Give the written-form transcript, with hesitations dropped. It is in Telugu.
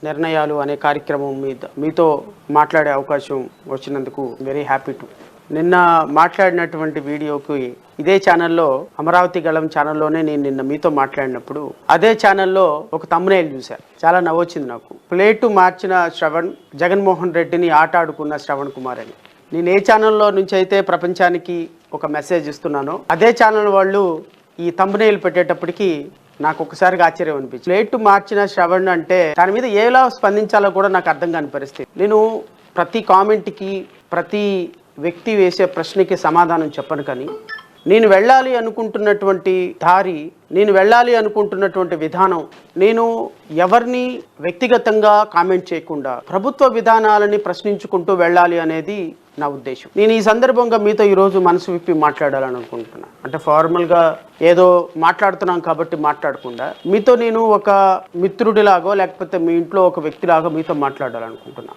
నిర్ణయాలు అనే కార్యక్రమం మీతో మాట్లాడే అవకాశం వచ్చినందుకు వెరీ హ్యాపీ టు. నిన్న మాట్లాడినటువంటి వీడియోకి ఇదే ఛానల్లో అమరావతి గళం ఛానల్లోనే నేను నిన్న మీతో మాట్లాడినప్పుడు అదే ఛానల్లో ఒక థంబ్నెయిల్ చూశాను. చాలా నవ్వొచ్చింది నాకు. ప్లేటు మార్చిన శ్రవణ్, జగన్మోహన్ రెడ్డిని ఆట ఆడుకున్న శ్రవణ్ కుమార్ అని. నేను ఏ ఛానల్లో నుంచి అయితే ప్రపంచానికి ఒక మెసేజ్ ఇస్తున్నానో అదే ఛానల్ వాళ్ళు ఈ థంబ్నెయిల్ పెట్టేటప్పటికి నాకు ఒకసారిగా ఆశ్చర్యం అనిపించింది. ప్లేటు మార్చిన శ్రవణ్ అంటే దాని మీద ఎలా స్పందించాలో కూడా నాకు అర్థం కాని పరిస్థితి. నేను ప్రతి కామెంట్కి ప్రతి వ్యక్తి వేసే ప్రశ్నకి సమాధానం చెప్పను, కానీ నేను వెళ్ళాలి అనుకుంటున్నటువంటి దారి, నేను వెళ్ళాలి అనుకుంటున్నటువంటి విధానం, నేను ఎవరిని వ్యక్తిగతంగా కామెంట్ చేయకుండా ప్రభుత్వ విధానాలని ప్రశ్నించుకుంటూ వెళ్ళాలి అనేది నా ఉద్దేశం. నేను ఈ సందర్భంగా మీతో ఈరోజు మనసు విప్పి మాట్లాడాలని అనుకుంటున్నా. అంటే ఫార్మల్గా ఏదో మాట్లాడుతున్నాం కాబట్టి మాట్లాడకుండా మీతో నేను ఒక మిత్రుడిలాగో లేకపోతే మీ ఇంట్లో ఒక వ్యక్తిలాగో మీతో మాట్లాడాలనుకుంటున్నా.